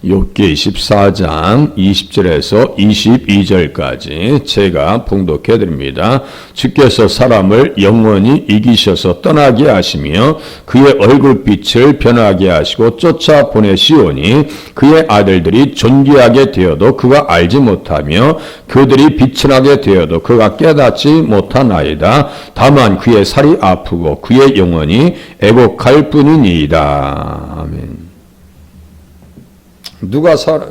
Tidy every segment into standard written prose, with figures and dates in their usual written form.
욥기 14장 20절에서 22절까지 제가 봉독해 드립니다. 주께서 사람을 영원히 이기셔서 떠나게 하시며 그의 얼굴빛을 변하게 하시고 쫓아 보내시오니 그의 아들들이 존귀하게 되어도 그가 알지 못하며 그들이 빛이 나게 되어도 그가 깨닫지 못하나이다. 다만 그의 살이 아프고 그의 영혼이 애곡할 뿐이니이다. 아멘.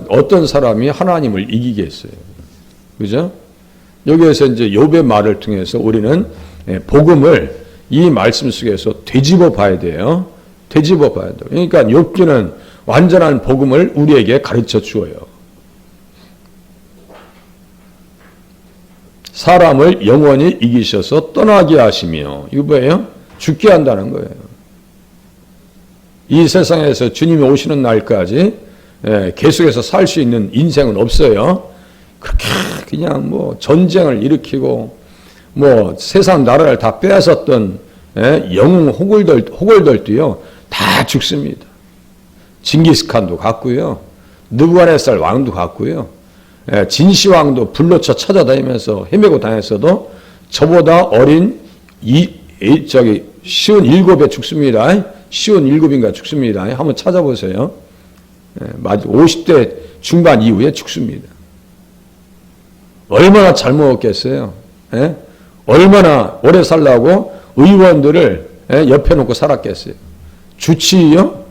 어떤 사람이 하나님을 이기겠어요? 그죠? 여기에서 이제 욥의 말을 통해서 우리는 복음을 이 말씀 속에서 되짚어 봐야 돼요. 되짚어 봐야 돼요. 그러니까 욥기는 완전한 복음을 우리에게 가르쳐 주어요. 사람을 영원히 이기셔서 떠나게 하시며, 이거 뭐예요? 죽게 한다는 거예요. 이 세상에서 주님이 오시는 날까지 계속해서 살 수 있는 인생은 없어요. 그렇게 그냥 뭐 전쟁을 일으키고 뭐 세상 나라를 다 빼앗았던 영웅 호골들도요 다 죽습니다. 징기스칸도 갔고요, 느부갓네살 왕도 갔고요, 진시황도 불로쳐 찾아다니면서 헤매고 다녔어도 저보다 어린 시온 7에 죽습니다. 시온 7인가 죽습니다. 한번 찾아보세요. 50대 중반 이후에 죽습니다. 얼마나 잘 먹었겠어요? 얼마나 오래 살라고 의원들을 옆에 놓고 살았겠어요? 주치의요?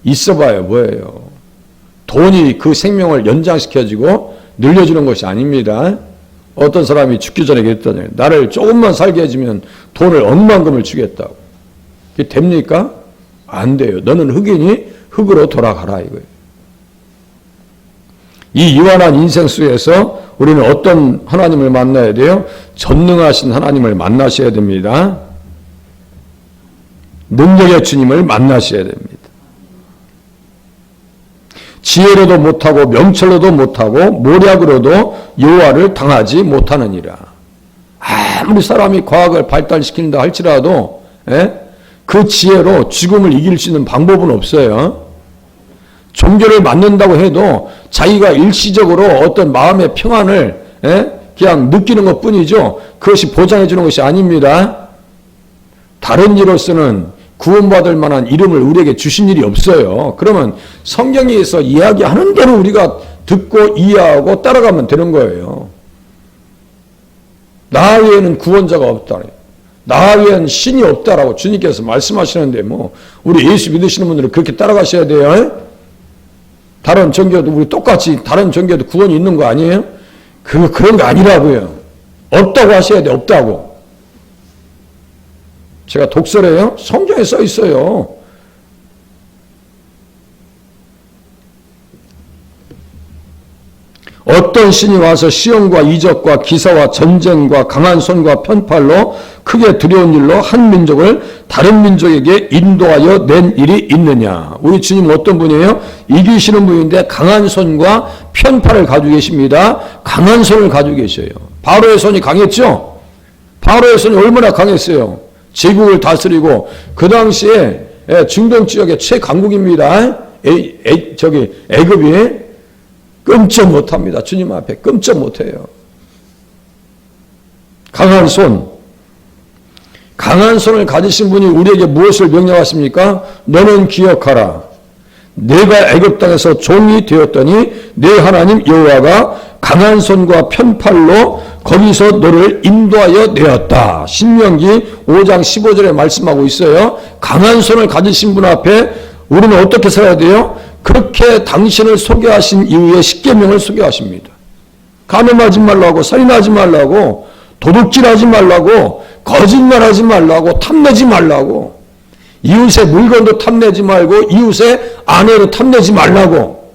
있어봐요 뭐예요? 돈이 그 생명을 연장시켜주고 늘려주는 것이 아닙니다. 어떤 사람이 죽기 전에 그랬더니 나를 조금만 살게 해주면 돈을 억만금을 주겠다고. 그게 됩니까? 안 돼요. 너는 흙이니 흙으로 돌아가라 이거예요. 이 유한한 인생 속에서 우리는 어떤 하나님을 만나야 돼요? 전능하신 하나님을 만나셔야 됩니다. 능력의 주님을 만나셔야 됩니다. 지혜로도 못하고 명철로도 못하고 모략으로도 여호와를 당하지 못하느니라. 아무리 사람이 과학을 발달시킨다 할지라도 그 지혜로 죽음을 이길 수 있는 방법은 없어요. 종교를 만든다고 해도 자기가 일시적으로 어떤 마음의 평안을 그냥 느끼는 것뿐이죠. 그것이 보장해 주는 것이 아닙니다. 다른 이로서는 구원받을 만한 이름을 우리에게 주신 일이 없어요. 그러면 성경에서 이야기하는 대로 우리가 듣고 이해하고 따라가면 되는 거예요. 나 외에는 구원자가 없다. 나 외에는 신이 없다라고 주님께서 말씀하시는데 뭐 우리 예수 믿으시는 분들은 그렇게 따라가셔야 돼요. 다른 종교도 우리 똑같이 다른 종교도 구원이 있는 거 아니에요? 그런 거 아니라고요. 없다고 하셔야 돼. 없다고. 제가 독설해요? 성경에 써 있어요. 어떤 신이 와서 시험과 이적과 기사와 전쟁과 강한 손과 편팔로 크게 두려운 일로 한 민족을 다른 민족에게 인도하여 낸 일이 있느냐. 우리 주님은 어떤 분이에요? 이기시는 분인데 강한 손과 편팔을 가지고 계십니다. 강한 손을 가지고 계셔요. 바로의 손이 강했죠? 바로의 손이 얼마나 강했어요? 제국을 다스리고 그 당시에 중동 지역의 최강국입니다. 애굽이 끔찍 못합니다. 주님 앞에 끔찍 못해요. 강한 손을 가지신 분이 우리에게 무엇을 명령하십니까? 너는 기억하라. 내가 애굽 땅에서 종이 되었더니 내 하나님 여호와가 강한 손과 편팔로 거기서 너를 인도하여 내었다. 신명기 5장 15절에 말씀하고 있어요. 강한 손을 가지신 분 앞에 우리는 어떻게 살아야 돼요? 그렇게 당신을 소개하신 이후에 십계명을 소개하십니다. 간음하지 말라고, 살인하지 말라고, 도둑질하지 말라고, 거짓말하지 말라고, 탐내지 말라고, 이웃의 물건도 탐내지 말고, 이웃의 아내도 탐내지 말라고,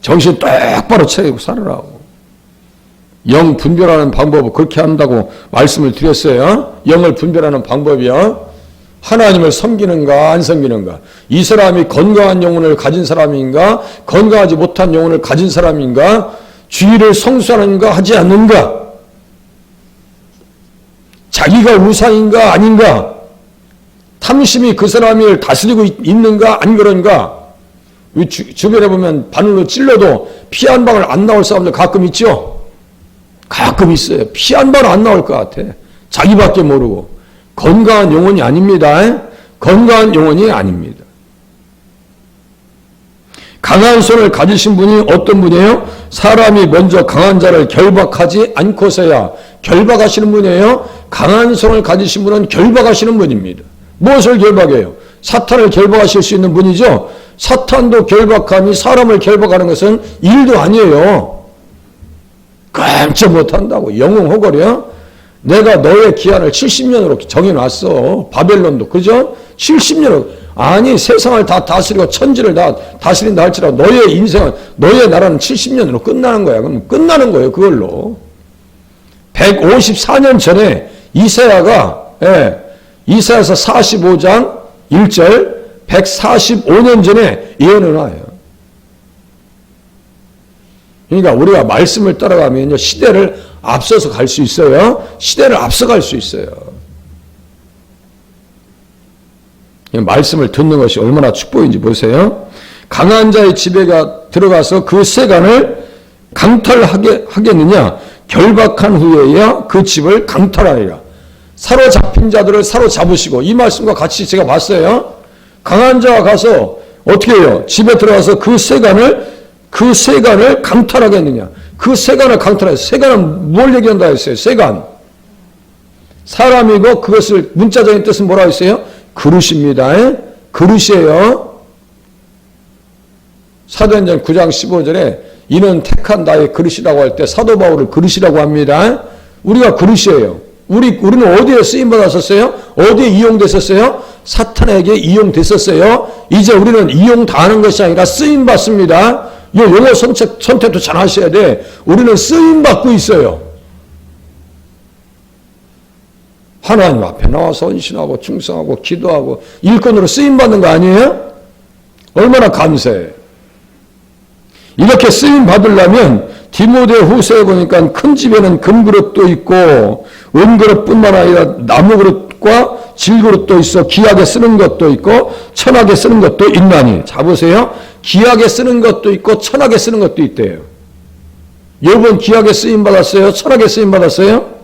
정신 똑바로 차리고 살으라고. 영 분별하는 방법을 그렇게 한다고 말씀을 드렸어요. 영을 분별하는 방법이요. 하나님을 섬기는가 안 섬기는가, 이 사람이 건강한 영혼을 가진 사람인가 건강하지 못한 영혼을 가진 사람인가, 주의를 성수하는가 하지 않는가, 자기가 우상인가 아닌가, 탐심이 그 사람을 다스리고 있는가 안 그런가? 주변에 보면 바늘로 찔러도 피 한 방울 안 나올 사람들 가끔 있죠? 가끔 있어요. 피 한 방울 안 나올 것 같아. 자기밖에 모르고. 건강한 영혼이 아닙니다. 건강한 영혼이 아닙니다. 강한 손을 가지신 분이 어떤 분이에요? 사람이 먼저 강한 자를 결박하지 않고서야 결박하시는 분이에요. 강한 손을 가지신 분은 결박하시는 분입니다. 무엇을 결박해요? 사탄을 결박하실 수 있는 분이죠. 사탄도 결박하니 사람을 결박하는 것은 일도 아니에요. 깜짝 못한다고 영웅호걸이야. 내가 너의 기한을 70년으로 정해놨어. 바벨론도 그죠? 70년으로. 아니 세상을 다 다스리고 천지를 다 다스린다 할지라도 너의 인생은 너의 나라는 70년으로 끝나는 거야. 그럼 끝나는 거예요. 그걸로. 154년 전에 이사야가 이사야서 45장 1절 145년 전에 예언을 해요. 그러니까 우리가 말씀을 따라가면 시대를 앞서서 갈 수 있어요. 시대를 앞서갈 수 있어요. 말씀을 듣는 것이 얼마나 축복인지 보세요. 강한 자의 집에 들어가서 그 세간을 강탈하겠느냐? 결박한 후에야 그 집을 강탈하리라. 사로잡힌 자들을 사로잡으시고, 이 말씀과 같이 제가 봤어요. 강한 자가 가서 어떻게 해요? 집에 들어가서 그 세간을 강탈하겠느냐? 그 세간을 강탈해요. 세간은 뭘 얘기한다 했어요? 세간. 사람이고 그것을 문자적인 뜻은 뭐라고 했어요? 그릇입니다. 그릇이에요. 사도행전 9장 15절에 이는 택한 나의 그릇이라고 할 때 사도 바울을 그릇이라고 합니다. 우리가 그릇이에요. 우리는 어디에 쓰임받았었어요? 어디에 이용됐었어요? 사탄에게 이용됐었어요. 이제 우리는 이용당하는 것이 아니라 쓰임받습니다. 이 용어 선택도 잘 하셔야 돼. 우리는 쓰임받고 있어요. 하나님 앞에 나와서 헌신하고 충성하고 기도하고 일꾼으로 쓰임받는 거 아니에요? 얼마나 감사해요. 이렇게 쓰임받으려면 디모데 후서에 보니까 큰 집에는 금그릇도 있고 은그릇뿐만 아니라 나무그릇과 질그릇도 있어 귀하게 쓰는 것도 있고 천하게 쓰는 것도 있나니. 자 보세요. 귀하게 쓰는 것도 있고 천하게 쓰는 것도 있대요. 여러분 귀하게 쓰임받았어요? 천하게 쓰임받았어요?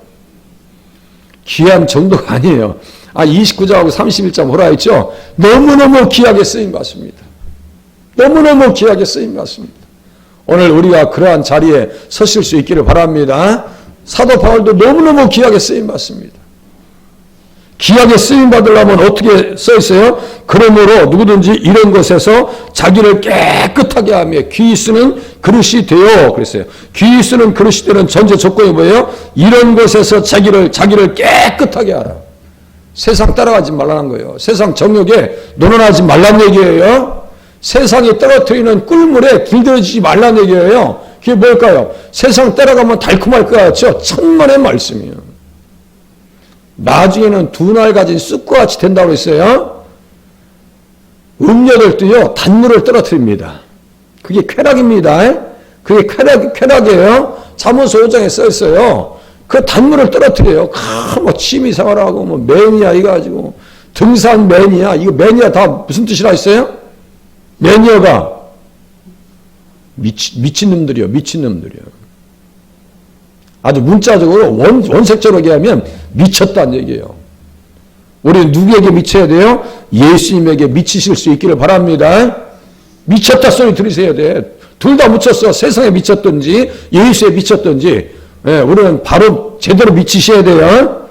귀한 정도가 아니에요. 29장하고 31장 뭐라 했죠? 너무너무 귀하게 쓰임받습니다. 너무너무 귀하게 쓰임받습니다. 오늘 우리가 그러한 자리에 서실 수 있기를 바랍니다. 사도 바울도 너무너무 귀하게 쓰임받습니다. 귀하게 쓰임받으려면 어떻게 써있어요? 그러므로 누구든지 이런 것에서 자기를 깨끗하게 하며 귀 쓰는 그릇이 되어 그랬어요. 귀 쓰는 그릇이 되는 전제 조건이 뭐예요? 이런 것에서 자기를 깨끗하게 하라. 세상 따라가지 말라는 거예요. 세상 정욕에 논하지 말란 얘기예요. 세상이 떨어뜨리는 꿀물에 길들여지지 말란 얘기예요. 그게 뭘까요? 세상 따라가면 달콤할 것 같죠? 천만의 말씀이에요. 나중에는 두 날 가진 쑥과 같이 된다고 했어요. 음녀들도요, 단물을 떨어뜨립니다. 그게 쾌락입니다. 그게 쾌락이에요. 잠언서 5장에 써있어요. 그 단물을 떨어뜨려요. 뭐 취미생활하고, 뭐 매니아 이거 가지고, 등산 매니아, 이거 매니아 다 무슨 뜻이라 했어요? 매니아가 미친놈들이요, 미친놈들이요. 아주 문자적으로 원색적으로 얘기하면 미쳤다는 얘기예요. 우리는 누구에게 미쳐야 돼요? 예수님에게 미치실 수 있기를 바랍니다. 미쳤다 소리 들으셔야 돼. 둘 다 묻혔어. 세상에 미쳤든지 예수에 미쳤든지. 우리는 바로 제대로 미치셔야 돼요.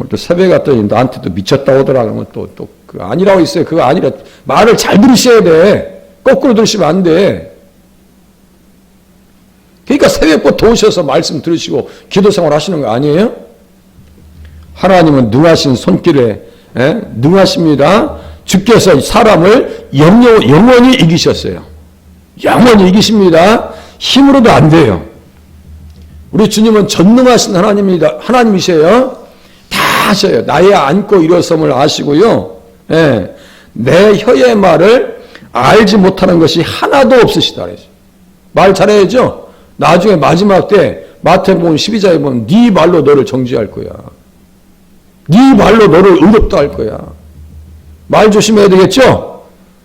또 새벽에 갔더니 나한테도 미쳤다 오더라 그러면 또 그거 아니라고 있어요. 그거 아니라 말을 잘 들으셔야 돼. 거꾸로 들으시면 안 돼. 그러니까 새벽부터 오셔서 말씀 들으시고 기도 생활 하시는 거 아니에요? 하나님은 능하신 손길에 능하십니다. 주께서 사람을 영원히 이기셨어요. 영원히 이기십니다. 힘으로도 안 돼요. 우리 주님은 전능하신 하나님이세요. 다 하셔요. 나의 앉고 일어섬을 아시고요. 내 혀의 말을 알지 못하는 것이 하나도 없으시다. 말 잘해야죠. 나중에 마지막 때 마태복음 12장에 보면 네 말로 너를 정죄할 거야. 네 말로 너를 의롭다 할 거야. 말 조심해야 되겠죠?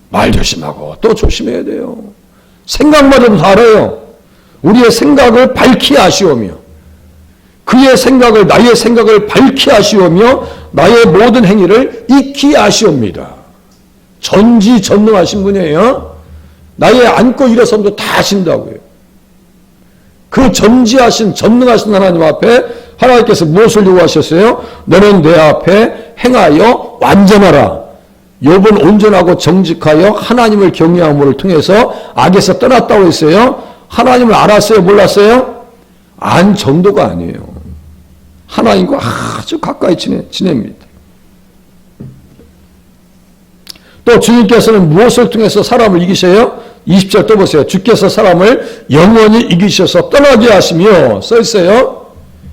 말 조심하고 또 조심해야 돼요. 생각마저도 다뤄요. 우리의 생각을 밝히 아시오며 그의 생각을 나의 생각을 밝히 아시오며 나의 모든 행위를 익히 아시옵니다. 전지전능하신 분이에요. 나의 앉고 일어섬도 다 아신다고요. 그 전지하신 전능하신 하나님 앞에 하나님께서 무엇을 요구하셨어요? 너는 내 앞에 행하여 완전하라. 욥은 온전하고 정직하여 하나님을 경외함을 통해서 악에서 떠났다고 했어요. 하나님을 알았어요? 몰랐어요? 안 정도가 아니에요. 하나님과 아주 가까이 지냅니다. 또 주님께서는 무엇을 통해서 사람을 이기셔요? 20절 또 보세요. 주께서 사람을 영원히 이기셔서 떠나게 하시며 써있어요.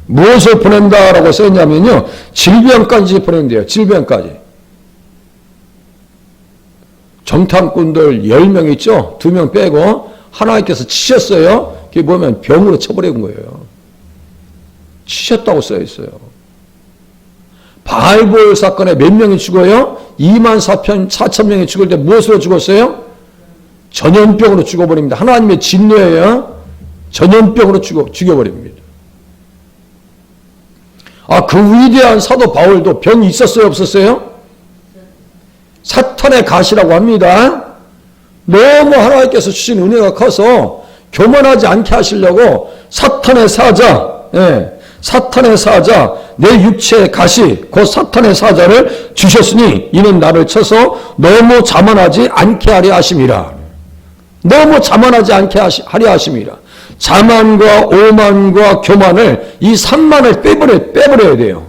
무엇을 보낸다라고 써있냐면요. 질병까지 보낸대요. 질병까지. 정탐꾼들 10명 있죠? 2명 빼고 하나님께서 치셨어요. 그게 보면 병으로 쳐버린 거예요. 치셨다고 써있어요. 바알볼 사건에 몇 명이 죽어요? 24,000명이 죽을 때 무엇으로 죽었어요? 전염병으로 죽어버립니다. 하나님의 진노예요. 전염병으로 죽여버립니다. 그 위대한 사도 바울도 병이 있었어요? 없었어요? 사탄의 가시라고 합니다. 너무 하나님께서 주신 은혜가 커서 교만하지 않게 하시려고 사탄의 사자, 사탄의 사자, 내 육체의 가시, 곧 사탄의 사자를 주셨으니 이는 나를 쳐서 너무 자만하지 않게 하려 하심이라. 너무 자만하지 않게 하려 하심이라. 자만과 오만과 교만을 이 산만을 빼버려야 돼요.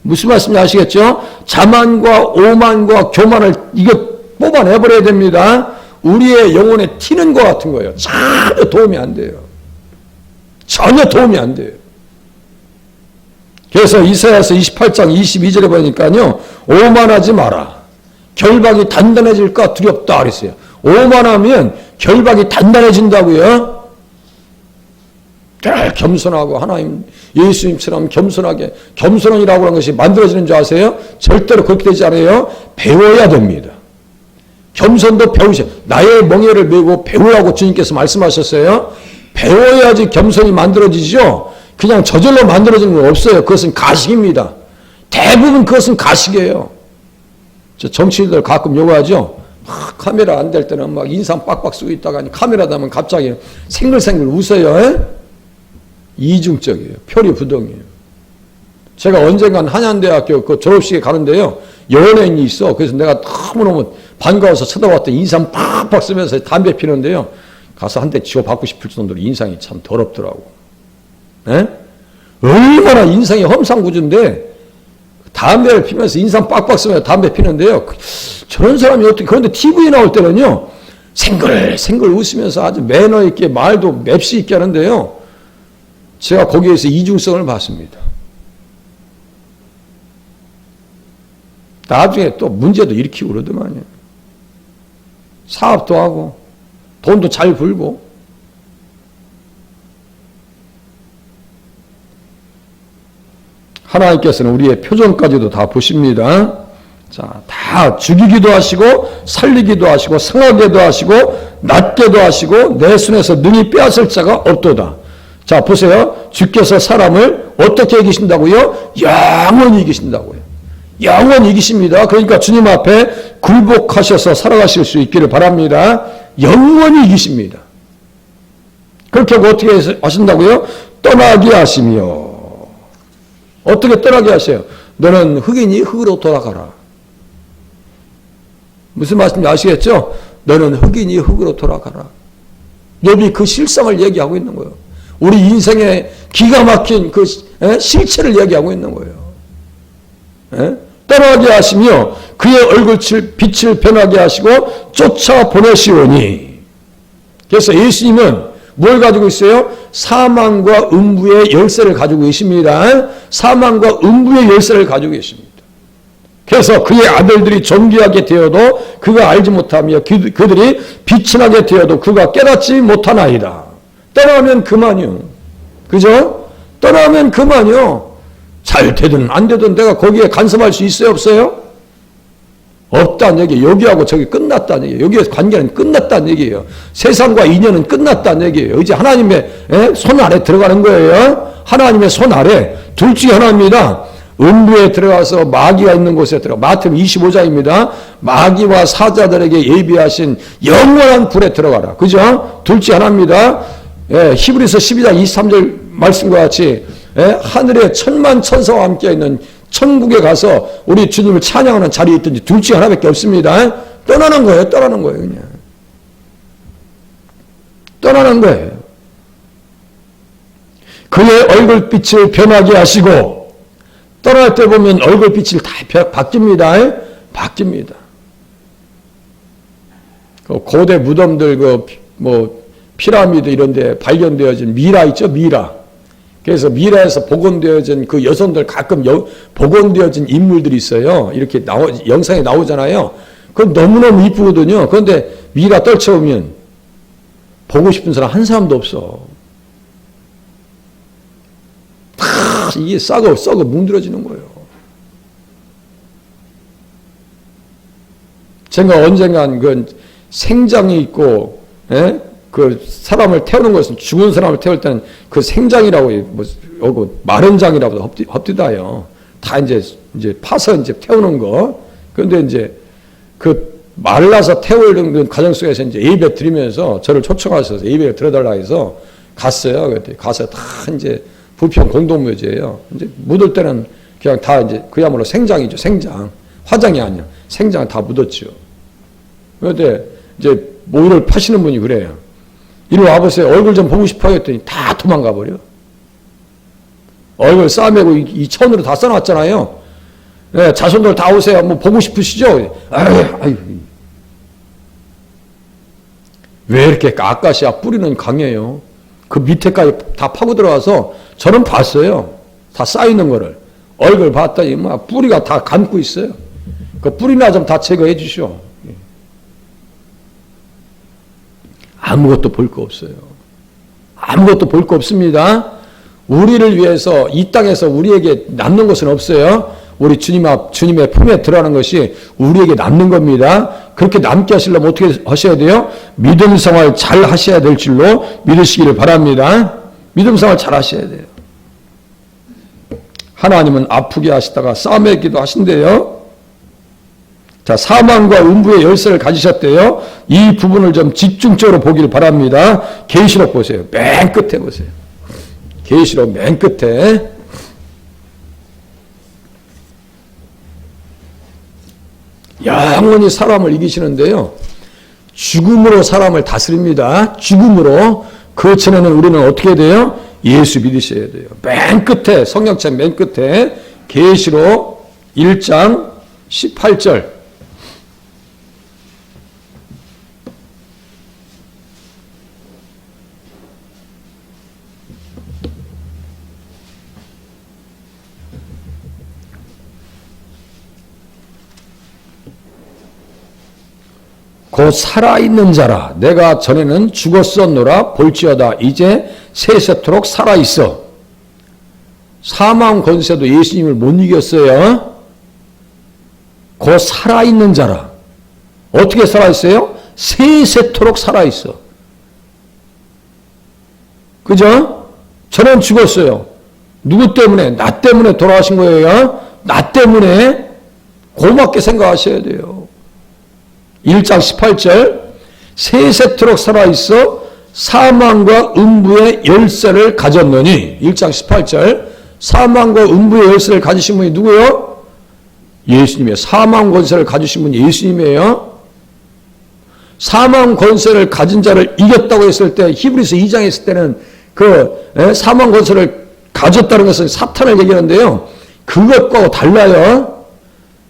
무슨 말씀인지 아시겠죠? 자만과 오만과 교만을 이거 뽑아내버려야 됩니다. 우리의 영혼에 튀는 것 같은 거예요. 전혀 도움이 안 돼요. 전혀 도움이 안 돼요. 그래서 이사야서 28장 22절에 보니까요. 오만하지 마라. 결박이 단단해질까 두렵다 그랬어요. 오만하면 결박이 단단해진다고요. 늘 겸손하고 하나님 예수님처럼 겸손하게 겸손이라고 하는 것이 만들어지는 줄 아세요? 절대로 그렇게 되지 않아요. 배워야 됩니다. 겸손도 배우셔. 나의 멍에를 메고 배우라고 주님께서 말씀하셨어요. 배워야지 겸손이 만들어지죠. 그냥 저절로 만들어지는 건 없어요. 그것은 가식입니다. 대부분 그것은 가식이에요. 저 정치인들 가끔 요구하죠. 카메라 안 될 때는 막 인상 빡빡 쓰고 있다가 카메라 되면 갑자기 생글생글 웃어요. 이중적이에요. 표리부동이에요. 제가 언젠간 한양대학교 그 졸업식에 가는데요. 연예인이 있어. 그래서 내가 너무너무 반가워서 쳐다봤더니 인상 팍팍 쓰면서 담배 피는데요. 가서 한 대 지워받고 싶을 정도로 인상이 참 더럽더라고. 에? 얼마나 인상이 험상궂은데 담배를 피면서 인상 빡빡 쓰면서 담배 피는데요. 저런 사람이 어떻게, 그런데 TV에 나올 때는요. 생글생글 웃으면서 아주 매너 있게 말도 맵시 있게 하는데요. 제가 거기에서 이중성을 봤습니다. 나중에 또 문제도 일으키고 그러더만요. 사업도 하고 돈도 잘 벌고. 하나님께서는 우리의 표정까지도 다 보십니다. 자, 다 죽이기도 하시고 살리기도 하시고 상하게도 하시고 낫게도 하시고 내 손에서 능히 빼앗을 자가 없도다. 자, 보세요. 주께서 사람을 어떻게 이기신다고요? 영원히 이기신다고요. 영원히 이기십니다. 그러니까 주님 앞에 굴복하셔서 살아가실 수 있기를 바랍니다. 영원히 이기십니다. 그렇게 하고 어떻게 하신다고요? 떠나게 하시며. 어떻게 떠나게 하세요? 너는 흙이니 흙으로 돌아가라. 무슨 말씀인지 아시겠죠? 너는 흙이니 흙으로 돌아가라. 욥이 그 실상을 얘기하고 있는 거예요. 우리 인생의 기가 막힌 그 실체를 얘기하고 있는 거예요. 떠나게 하시며 그의 빛을 변하게 하시고 쫓아 보내시오니. 그래서 예수님은 뭘 가지고 있어요? 사망과 음부의 열쇠를 가지고 계십니다. 사망과 음부의 열쇠를 가지고 계십니다. 그래서 그의 아들들이 존귀하게 되어도 그가 알지 못하며 그들이 빛이 나게 되어도 그가 깨닫지 못하나이다. 떠나면 그만이요. 그죠? 떠나면 그만이요. 잘 되든 안 되든 내가 거기에 간섭할 수 있어요? 없어요? 없다는 얘기예요. 여기하고 저기 끝났다는 얘기예요. 여기의 관계는 끝났다는 얘기예요. 세상과 인연은 끝났다는 얘기예요. 이제 하나님의 손 아래 들어가는 거예요. 하나님의 손 아래. 둘 중에 하나입니다. 음부에 들어가서 마귀가 있는 곳에 들어가. 마태복음 25장입니다. 마귀와 사자들에게 예비하신 영원한 불에 들어가라. 그죠? 둘 중에 하나입니다. 히브리서 12장 23절 말씀과 같이 하늘에 천만 천사와 함께 있는 천국에 가서 우리 주님을 찬양하는 자리에 있든지 둘 중에 하나밖에 없습니다. 떠나는 거예요. 떠나는 거예요. 그냥. 떠나는 거예요. 그의 얼굴빛을 변하게 하시고 떠날 때 보면 얼굴빛이 다 바뀝니다. 바뀝니다. 그 고대 무덤들 피라미드 이런 데 발견되어진 미라 있죠? 미라. 그래서 미라에서 복원되어진 그 여성들 가끔 복원되어진 인물들이 있어요. 이렇게 영상에 나오잖아요. 그건 너무너무 이쁘거든요. 그런데 미라 떨쳐오면 보고 싶은 사람 한 사람도 없어. 다 이게 썩어 뭉들어지는 거예요. 제가 언젠간 그 생장이 있고, 그 사람을 태우는 것은 죽은 사람을 태울 때는 그 생장이라고 마른 장이라고 헛디다요. 다 이제 파서 이제 태우는 거. 그런데 이제 그 말라서 태우는 그 과정 속에서 이제 예배 드리면서 저를 초청하셔서 예배 드려달라 해서 갔어요. 그때 가서 다 이제 부평 공동묘지예요. 이제 묻을 때는 그냥 다 이제 그야말로 생장이죠. 생장. 화장이 아니야. 생장 다 묻었죠. 그런데 이제 모이를 파시는 분이 그래요. 이리 와보세요. 얼굴 좀 보고 싶어요 했더니 다 도망가 버려. 얼굴 싸매고 이 천으로 다 써놨잖아요. 네, 자손들 다 오세요. 뭐 보고 싶으시죠? 아유. 왜 이렇게 아까시아 뿌리는 강해요? 그 밑에까지 다 파고 들어가서 저는 봤어요. 다 쌓이는 거를. 얼굴 봤더니 막 뿌리가 다 감고 있어요. 그 뿌리나 좀 다 제거해 주시오. 아무것도 볼 거 없어요. 아무것도 볼 거 없습니다. 우리를 위해서 이 땅에서 우리에게 남는 것은 없어요. 우리 주님의 품에 들어가는 것이 우리에게 남는 겁니다. 그렇게 남게 하시려면 어떻게 하셔야 돼요? 믿음 생활 잘 하셔야 될 줄로 믿으시기를 바랍니다. 믿음 생활 잘 하셔야 돼요. 하나님은 아프게 하시다가 싸매기도 하신대요. 자, 사망과 음부의 열쇠를 가지셨대요. 이 부분을 좀 집중적으로 보기를 바랍니다. 계시록 보세요. 맨 끝에 보세요. 계시록 맨 끝에. 영원히 사람을 이기시는데요. 죽음으로 사람을 다스립니다. 죽음으로. 그 전에는 우리는 어떻게 돼요? 예수 믿으셔야 돼요. 맨 끝에, 성경책 맨 끝에 계시록 1장 18절. 곧 살아있는 자라 내가 전에는 죽었었노라 볼지어다 이제 세세토록 살아있어. 사망 권세도 예수님을 못 이겼어요. 곧 살아있는 자라. 어떻게 살아있어요? 세세토록 살아있어. 그죠? 저는 죽었어요. 누구 때문에? 나 때문에 돌아가신 거예요. 나 때문에 고맙게 생각하셔야 돼요. 1장 18절 세세토록 살아있어 사망과 음부의 열쇠를 가졌느니 1장 18절 사망과 음부의 열쇠를 가지신 분이 누구요? 예수님이에요. 사망 권세를 가지신 분이 예수님이에요. 사망 권세를 가진 자를 이겼다고 했을 때 히브리서 2장에 있을 때는 그 사망 권세를 가졌다는 것은 사탄을 얘기하는데요. 그것과 달라요.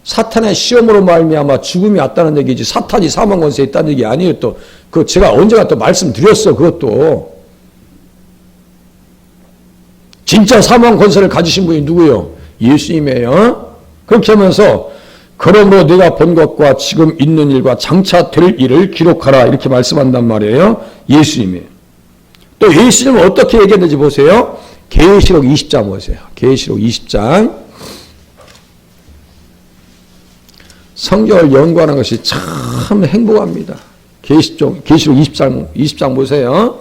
사탄의 시험으로 말미암아 죽음이 왔다는 얘기지 사탄이 사망 권세에 있다는 얘기 아니에요. 또 그 제가 언제가 또 말씀드렸어. 그것도 진짜 사망 권세를 가지신 분이 누구예요? 예수님이에요. 그렇게 하면서 그러므로 네가 본 것과 지금 있는 일과 장차 될 일을 기록하라 이렇게 말씀한단 말이에요. 예수님이. 또 예수님은 어떻게 얘기했는지 보세요. 계시록 20장 보세요. 계시록 20장 성경을 연구하는 것이 참 행복합니다. 계시록 20장 보세요.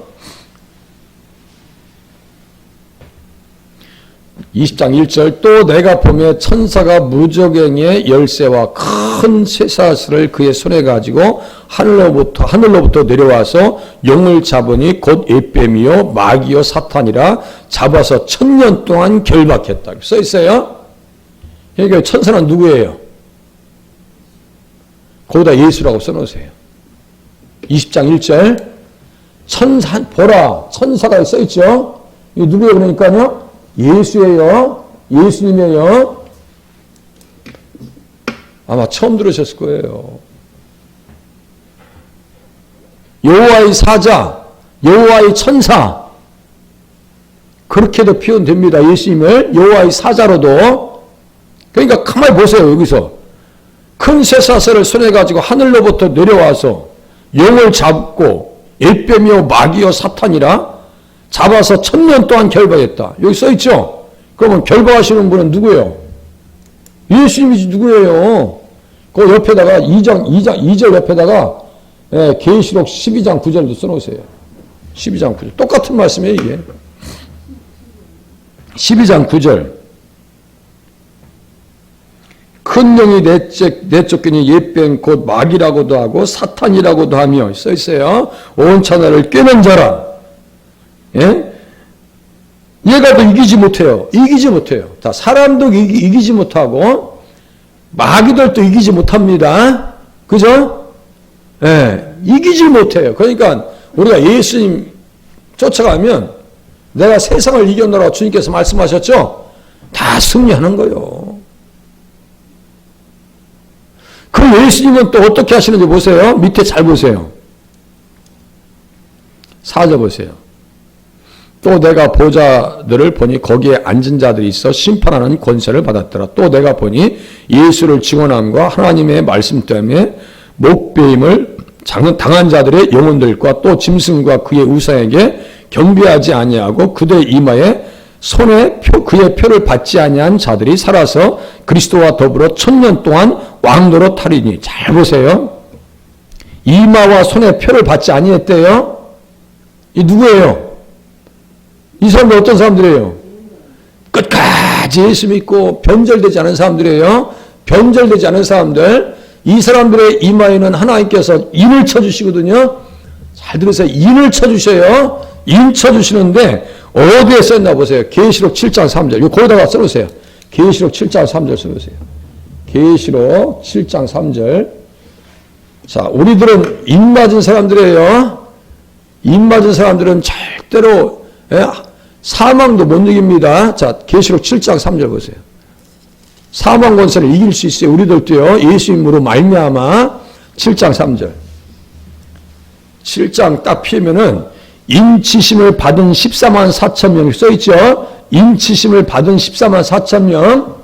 20장 1절 또 내가 보며 천사가 무저갱의 열쇠와 큰 쇠사슬을 그의 손에 가지고 하늘로부터 내려와서 용을 잡으니 곧 옓뱀이요 마귀요 사탄이라 잡아서 1000년 동안 결박했다. 써 있어요. 그러니까 천사는 누구예요? 거기다 예수라고 써놓으세요. 20장 1절 천사 보라 천사가 써 있죠. 이게 누구예요? 그러니까요. 예수예요. 예수님이에요. 아마 처음 들으셨을 거예요. 여호와의 사자, 여호와의 천사 그렇게도 표현됩니다. 예수님을 여호와의 사자로도. 그러니까 가만히 보세요. 여기서 큰 쇠사슬을 손에 가지고 하늘로부터 내려와서 용을 잡고 옓뱀이요 마귀요 사탄이라 잡아서 1000년 동안 결박했다. 여기 써있죠? 그러면 결박하시는 분은 누구예요? 예수님이지 누구예요? 그 옆에다가 2절 옆에다가 계시록 12장 9절도 써놓으세요. 12장 9절. 똑같은 말씀이에요, 이게. 12장 9절. 큰 영이 내쫓기니 옓뱀 곧 마귀라고도 하고 사탄이라고도 하며 써있어요. 온 천하를 꿰는 자라. 예? 얘가 또 이기지 못해요. 이기지 못해요. 다 사람도 이기지 못하고 마귀들도 이기지 못합니다. 그죠? 예, 이기지 못해요. 그러니까 우리가 예수님 쫓아가면 내가 세상을 이겨노라고 주님께서 말씀하셨죠? 다 승리하는 거예요. 그럼 예수님은 또 어떻게 하시는지 보세요. 밑에 잘 보세요. 4절 보세요. 또 내가 보좌들을 보니 거기에 앉은 자들이 있어 심판하는 권세를 받았더라. 또 내가 보니 예수를 증언함과 하나님의 말씀 때문에 목베임을 당한 자들의 영혼들과 또 짐승과 그의 우상에게 경배하지 아니하고 그들의 이마에 손에 그의 표를 받지 아니한 자들이 살아서 그리스도와 더불어 1000년 동안 왕노로 타리니. 잘 보세요. 이마와 손에 표를 받지 아니했대요. 이 누구예요? 이 사람들 어떤 사람들이에요? 끝까지 예수 믿고 변절되지 않은 사람들이에요. 변절되지 않은 사람들. 이 사람들의 이마에는 하나님께서 인을 쳐주시거든요. 잘 들으세요. 인을 쳐주셔요. 인 쳐주시는데 어디에 썼나 보세요. 계시록 7장 3절. 이거 거기다가 써놓으세요. 계시록 7장 3절 써놓으세요. 계시록 7장 3절. 자, 우리들은 인 맞은 사람들이에요. 인 맞은 사람들은 절대로 사망도 못 이깁니다. 자, 계시록 7장 3절 보세요. 사망 권세를 이길 수 있어요. 우리들도요. 예수님으로 말미암아. 7장 3절. 7장 딱 피면은 인치심을 받은 14만 4천 명이 써있죠. 인치심을 받은 14만 4천 명.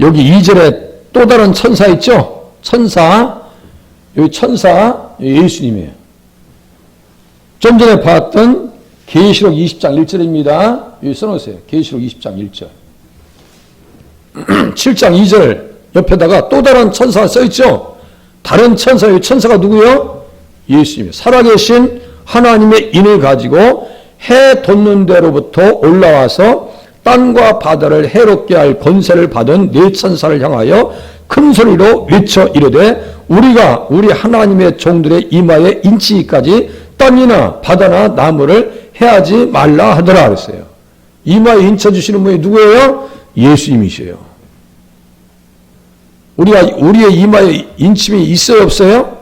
여기 2절에 또 다른 천사 있죠? 천사. 여기 천사 예수님이에요. 좀 전에 봤던 계시록 20장 1절입니다. 여기 써놓으세요. 계시록 20장 1절. 7장 2절 옆에다가 또 다른 천사가 써있죠? 다른 천사, 여기 천사가 누구요? 예수님이에요. 살아계신 하나님의 인을 가지고 해 돋는 데로부터 올라와서 땅과 바다를 해롭게 할 권세를 받은 네 천사를 향하여 큰 소리로 외쳐 이르되 우리가 우리 하나님의 종들의 이마에 인치기까지 땅이나 바다나 나무를 해하지 말라 하더라 그랬어요. 이마에 인쳐주시는 분이 누구예요? 예수님이세요. 우리의 이마에 인침이 있어요 없어요?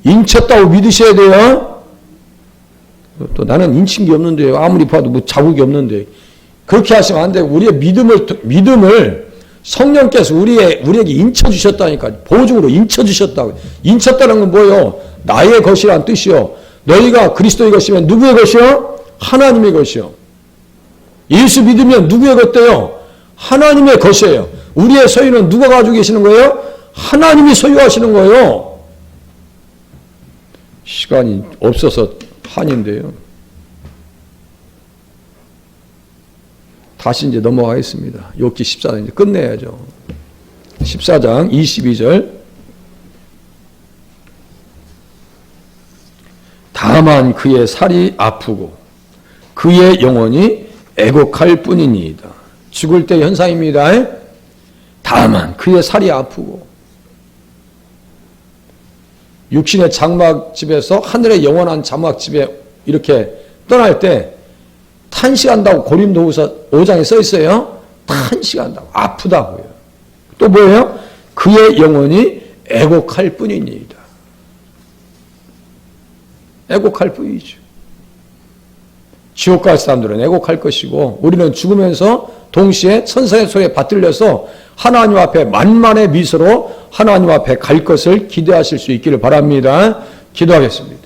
인쳤다고 믿으셔야 돼요. 또 나는 인친 게 없는데요. 아무리 봐도 뭐 자국이 없는데. 그렇게 하시면 안 돼요. 우리의 믿음을 성령께서 우리에게 인쳐주셨다니까. 보증으로 인쳐주셨다고. 인쳤다는 건 뭐예요? 나의 것이란 뜻이요. 너희가 그리스도의 것이면 누구의 것이요? 하나님의 것이요. 예수 믿으면 누구의 것대요? 하나님의 것이에요. 우리의 소유는 누가 가지고 계시는 거예요? 하나님이 소유하시는 거예요. 시간이 없어서 한인데요. 다시 이제 넘어가겠습니다. 욥기 14장 이제 끝내야죠. 14장 22절. 다만 그의 살이 아프고 그의 영혼이 애곡할 뿐이니이다. 죽을 때 현상입니다. 다만 그의 살이 아프고 육신의 장막집에서 하늘의 영원한 장막집에 이렇게 떠날 때 탄식한다고 고린도후서 5장에 써 있어요. 탄식한다고, 아프다고요. 또 뭐예요? 그의 영혼이 애곡할 뿐이니이다. 애곡할 뿐이죠. 지옥 갈 사람들은 애곡할 것이고 우리는 죽으면서 동시에 천사의 소리에 받들려서 하나님 앞에 만만의 미소로 하나님 앞에 갈 것을 기대하실 수 있기를 바랍니다. 기도하겠습니다.